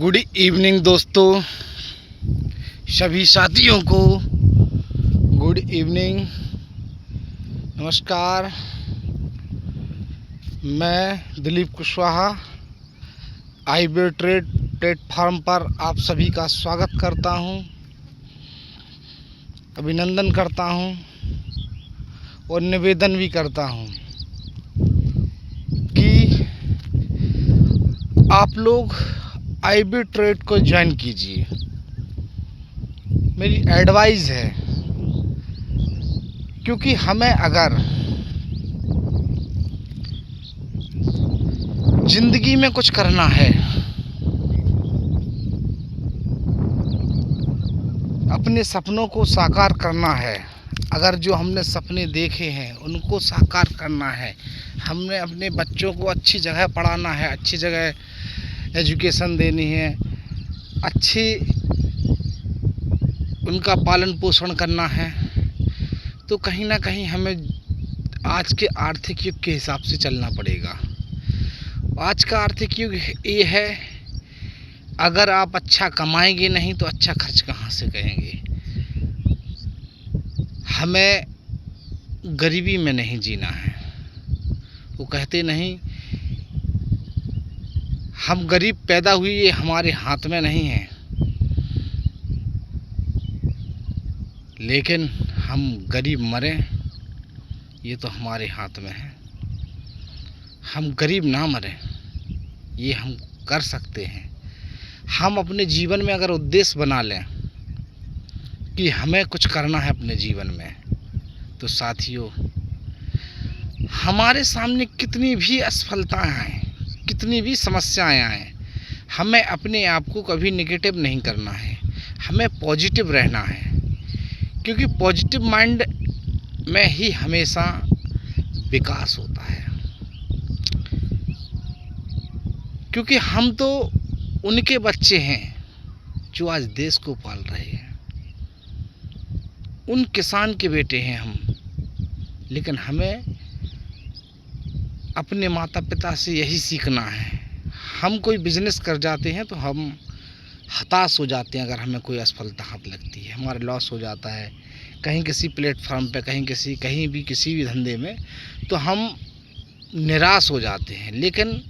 Good evening दोस्तों, सभी साथियों को गुड इवनिंग, नमस्कार। मैं Dilip Kushwaha IBO trade platform पर आप सभी का स्वागत करता हूं, अभिनंदन करता हूं और निवेदन भी करता हूं कि आप लोग आईबीओ ट्रेड को ज्वाइन कीजिए। मेरी एडवाइस है, क्योंकि हमें अगर ज़िंदगी में कुछ करना है, अपने सपनों को साकार करना है, अगर जो हमने सपने देखे हैं उनको साकार करना है, हमने अपने बच्चों को अच्छी जगह पढ़ाना है, अच्छी जगह एजुकेशन देनी है, अच्छी उनका पालन पोषण करना है, तो कहीं ना कहीं हमें आज के आर्थिक युग के हिसाब से चलना पड़ेगा। आज का आर्थिक युग ये है, अगर आप अच्छा कमाएंगे नहीं तो अच्छा खर्च कहाँ से करेंगे। हमें गरीबी में नहीं जीना है। वो कहते नहीं, हम गरीब पैदा हुए ये हमारे हाथ में नहीं है, लेकिन हम गरीब मरें ये तो हमारे हाथ में है। हम गरीब ना मरें ये हम कर सकते हैं। हम अपने जीवन में अगर उद्देश्य बना लें कि हमें कुछ करना है अपने जीवन में, तो साथियों, हमारे सामने कितनी भी असफलताएं आएँ, कितनी भी समस्याएं आएँ, हमें अपने आप को कभी नेगेटिव नहीं करना है, हमें पॉजिटिव रहना है, क्योंकि पॉजिटिव माइंड में ही हमेशा विकास होता है। क्योंकि हम तो उनके बच्चे हैं जो आज देश को पाल रहे हैं, उन किसान के बेटे हैं हम, लेकिन हमें अपने माता पिता से यही सीखना है। हम कोई बिजनेस कर जाते हैं तो हम हताश हो जाते हैं, अगर हमें कोई असफलता हाथ लगती है, हमारा लॉस हो जाता है कहीं किसी प्लेटफॉर्म पे, कहीं भी किसी भी धंधे में, तो हम निराश हो जाते हैं। लेकिन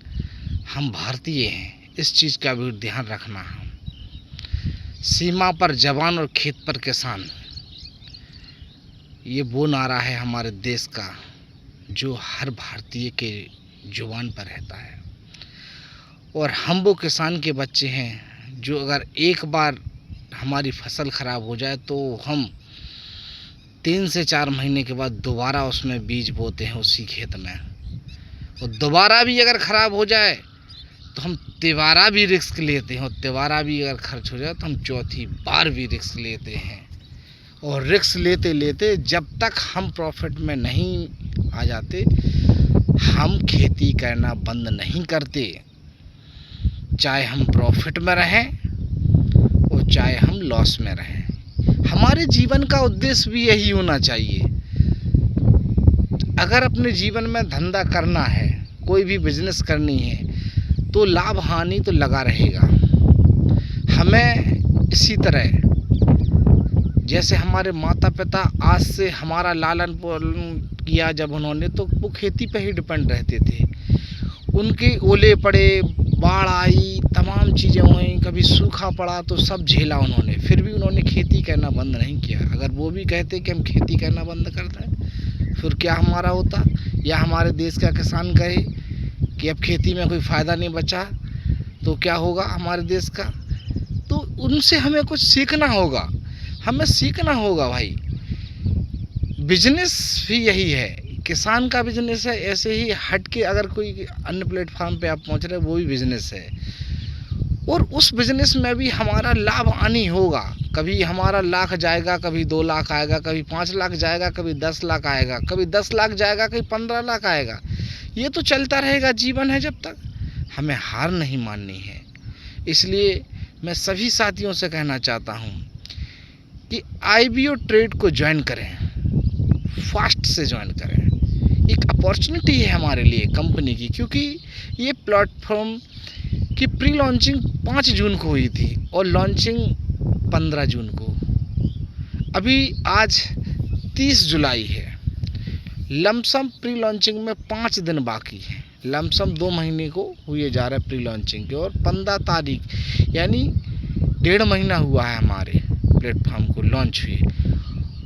हम भारतीय हैं, इस चीज़ का भी ध्यान रखना है। सीमा पर जवान और खेत पर किसान, ये वो नारा है हमारे देश का जो हर भारतीय के जुबान पर रहता है। और हम वो किसान के बच्चे हैं जो अगर एक बार हमारी फसल ख़राब हो जाए तो हम 3 से 4 महीने के बाद दोबारा उसमें बीज बोते हैं उसी खेत में, और दोबारा भी अगर ख़राब हो जाए तो हम तिबारा भी रिस्क लेते हैं, और तिबारा भी अगर खर्च हो जाए तो हम चौथी बार भी रिस्क लेते हैं। और रिस्क लेते लेते जब तक हम प्रॉफिट में नहीं आ जाते, हम खेती करना बंद नहीं करते, चाहे हम प्रॉफिट में रहें और चाहे हम लॉस में रहें। हमारे जीवन का उद्देश्य भी यही होना चाहिए। अगर अपने जीवन में धंधा करना है, कोई भी बिजनेस करनी है, तो लाभ हानि तो लगा रहेगा। हमें इसी तरह, जैसे हमारे माता पिता आज से हमारा लालन पालन किया जब उन्होंने, तो वो खेती पे ही डिपेंड रहते थे। उनके ओले पड़े, बाढ़ आई, तमाम चीज़ें हुई, कभी सूखा पड़ा तो सब झेला उन्होंने, फिर भी उन्होंने खेती करना बंद नहीं किया। अगर वो भी कहते कि हम खेती करना बंद कर दें, फिर क्या हमारा होता, या हमारे देश का किसान कहे कि अब खेती में कोई फ़ायदा नहीं बचा, तो क्या होगा हमारे देश का। तो उनसे हमें कुछ सीखना होगा, हमें सीखना होगा भाई। बिजनेस भी यही है, किसान का बिजनेस है, ऐसे ही हट के अगर कोई अन्य प्लेटफॉर्म पे आप पहुंच रहे हैं, वो भी बिजनेस है, और उस बिजनेस में भी हमारा लाभ हानि होगा। कभी हमारा लाख जाएगा, कभी 2 लाख आएगा, कभी 5 लाख जाएगा, कभी 10 लाख आएगा, कभी 10 लाख जाएगा, कभी 15 लाख आएगा। ये तो चलता रहेगा, जीवन है जब तक। हमें हार नहीं माननी है। इसलिए मैं सभी साथियों से कहना चाहता हूँ कि आईबीओ ट्रेड को ज्वाइन करें, फास्ट से ज्वाइन करें। एक अपॉर्चुनिटी है हमारे लिए कंपनी की, क्योंकि ये प्लेटफॉर्म कि प्री लॉन्चिंग 5 जून को हुई थी और लॉन्चिंग 15 जून को। अभी आज 30 जुलाई है। लमसम प्री लॉन्चिंग में 5 दिन बाकी है। लमसम 2 महीने को हुए जा रहा है प्री लॉन्चिंग के, और 15 तारीख यानी 1.5 महीना हुआ है हमारे प्लेटफॉर्म को लॉन्च हुए।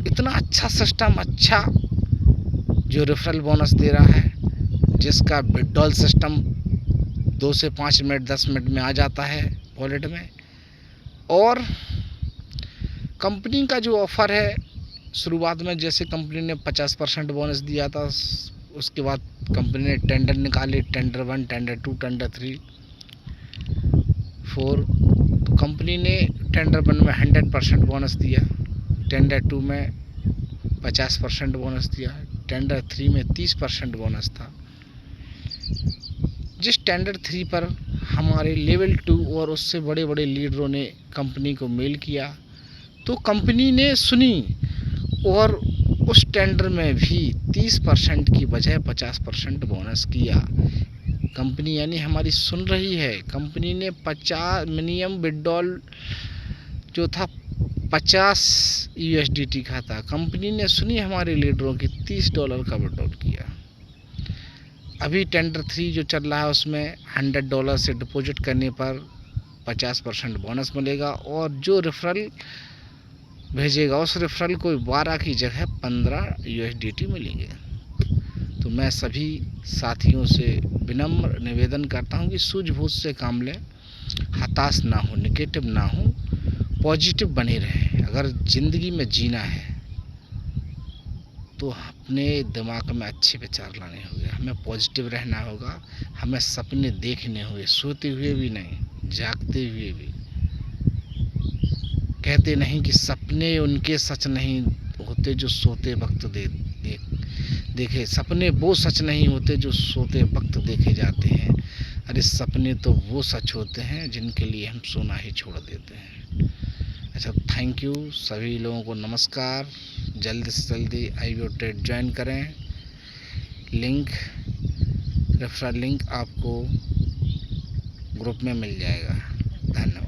इतना अच्छा सिस्टम, अच्छा जो रेफरल बोनस दे रहा है, जिसका विड्रॉल सिस्टम 2 से 5 मिनट 10 मिनट में आ जाता है वॉलेट में। और कंपनी का जो ऑफ़र है, शुरुआत में जैसे कंपनी ने 50% बोनस दिया था, उसके बाद कंपनी ने टेंडर निकाले, टेंडर 1, टेंडर 2, टेंडर 3, 4। तो कंपनी ने टेंडर 1 में 100% बोनस दिया, टेंडर 2 में 50% बोनस दिया, टेंडर 3 में 30% बोनस था। जिस टेंडर 3 पर हमारे लेवल 2 और उससे बड़े बड़े लीडरों ने कंपनी को मेल किया, तो कंपनी ने सुनी और उस टेंडर में भी 30% की बजाय 50% बोनस किया। कंपनी यानी हमारी सुन रही है। कंपनी ने 50 मिनिमम विड्रॉल जो था $50 का था, कंपनी ने सुनी हमारे लीडरों की, $30 का विड्रॉल किया। अभी टेंडर 3 जो चल रहा है उसमें $100 से डिपॉजिट करने पर 50% बोनस मिलेगा, और जो रेफरल भेजेगा उस रेफरल को 12 की जगह $15 मिलेंगे। तो मैं सभी साथियों से विनम्र निवेदन करता हूं कि सूझबूझ से काम लें, हताश ना हो, नेगेटिव ना हो, पॉजिटिव बने रहें। अगर ज़िंदगी में जीना है तो अपने दिमाग में अच्छे विचार लाने होंगे, हमें पॉजिटिव रहना होगा, हमें सपने देखने होंगे, सोते हुए भी नहीं, जागते हुए भी। कहते नहीं कि सपने उनके सच नहीं होते जो सोते वक्त देखे, सपने वो सच नहीं होते जो सोते वक्त देखे जाते हैं। अरे सपने तो वो सच होते हैं जिनके लिए हम सोना ही छोड़ देते हैं। अच्छा, थैंक यू सभी लोगों को, नमस्कार। जल्दी से जल्दी आईबीओ ट्रेड ज्वाइन करें। लिंक, रेफरल लिंक आपको ग्रुप में मिल जाएगा। धन्यवाद।